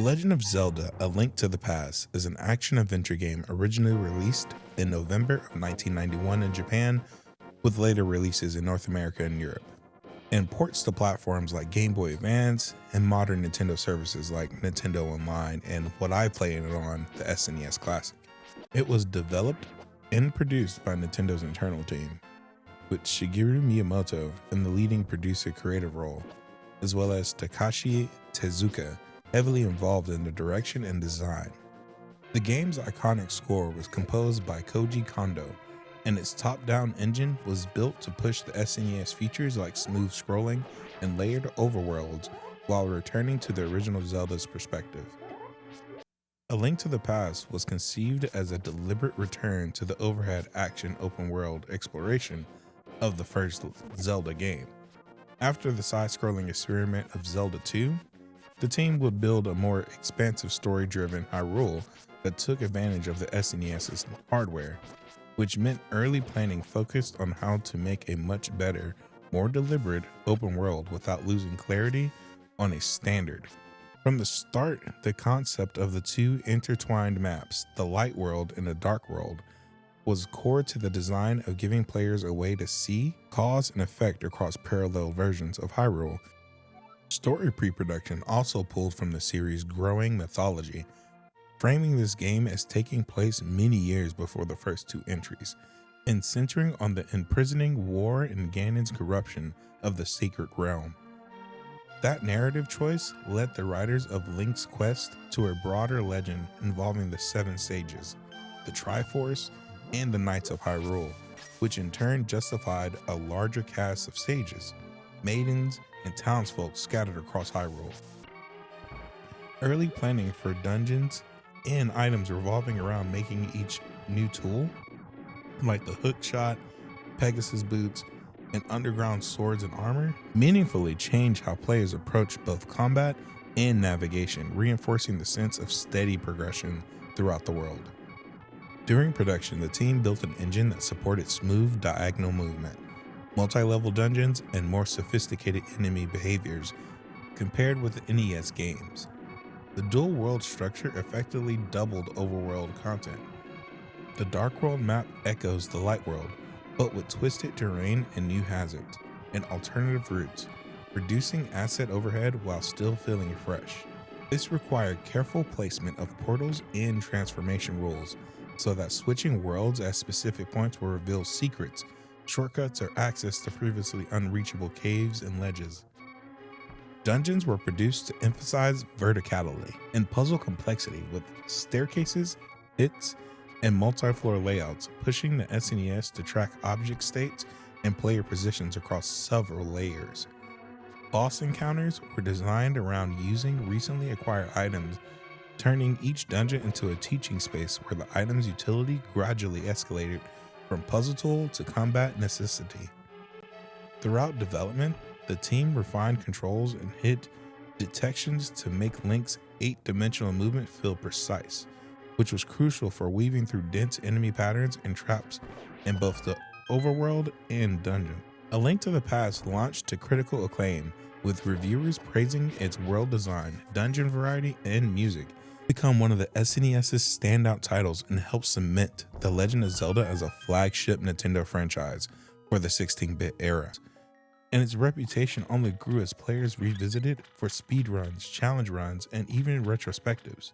Legend of Zelda: A Link to the Past is an action-adventure game originally released in November of 1991 in Japan, with later releases in North America and Europe, and ports to platforms like Game Boy Advance and modern Nintendo services like Nintendo Online and what I play it on, the SNES Classic. It was developed and produced by Nintendo's internal team, with Shigeru Miyamoto in the leading producer creative role, as well as Takashi Tezuka heavily involved in the direction and design. The game's iconic score was composed by Koji Kondo, and its top-down engine was built to push the SNES features like smooth scrolling and layered overworlds while returning to the original Zelda's perspective. A Link to the Past was conceived as a deliberate return to the overhead action open world exploration of the first Zelda game. After the side-scrolling experiment of Zelda 2, the team would build a more expansive story-driven Hyrule that took advantage of the SNES's hardware, which meant early planning focused on how to make a much better, more deliberate open world without losing clarity on a standard. From the start, the concept of the two intertwined maps, the light world and the dark world, was core to the design of giving players a way to see cause and effect across parallel versions of Hyrule. Story pre-production also pulled from the series' growing mythology, framing this game as taking place many years before the first two entries, and centering on the imprisoning war and Ganon's corruption of the Sacred Realm. That narrative choice led the writers of Link's quest to a broader legend involving the Seven Sages, the Triforce, and the Knights of Hyrule, which in turn justified a larger cast of sages, maidens, and townsfolk scattered across Hyrule. Early planning for dungeons and items revolving around making each new tool, like the hook shot, Pegasus boots, and underground swords and armor, meaningfully changed how players approach both combat and navigation, reinforcing the sense of steady progression throughout the world. During production, the team built an engine that supported smooth diagonal movement, multi-level dungeons, and more sophisticated enemy behaviors compared with the NES games. The dual world structure effectively doubled overworld content. The Dark World map echoes the Light World, but with twisted terrain and new hazards and alternative routes, reducing asset overhead while still feeling fresh. This required careful placement of portals and transformation rules so that switching worlds at specific points will reveal secrets, shortcuts, or access to previously unreachable caves and ledges. Dungeons were produced to emphasize verticality and puzzle complexity with staircases, pits, and multi-floor layouts, pushing the SNES to track object states and player positions across several layers. Boss encounters were designed around using recently acquired items, turning each dungeon into a teaching space where the item's utility gradually escalated from puzzle tool to combat necessity. Throughout development, the team refined controls and hit detections to make Link's 8-dimensional movement feel precise, which was crucial for weaving through dense enemy patterns and traps in both the overworld and dungeon. A Link to the Past launched to critical acclaim, with reviewers praising its world design, dungeon variety, and music. Become one of the SNES's standout titles and helped cement The Legend of Zelda as a flagship Nintendo franchise for the 16-bit era. And its reputation only grew as players revisited for speedruns, challenge runs, and even retrospectives.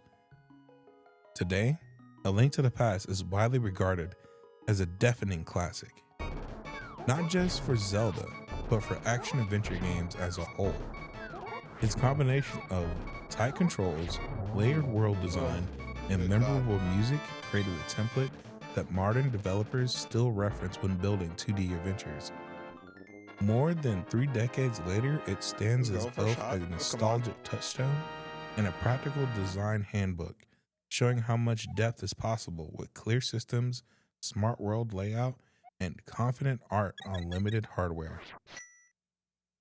Today, A Link to the Past is widely regarded as a deafening classic, not just for Zelda, but for action-adventure games as a whole. Its combination of tight controls, layered world design, and memorable music created a template that modern developers still reference when building 2D adventures. More than 3 decades later, it stands as both a nostalgic touchstone and a practical design handbook, showing how much depth is possible with clear systems, smart world layout, and confident art on limited hardware.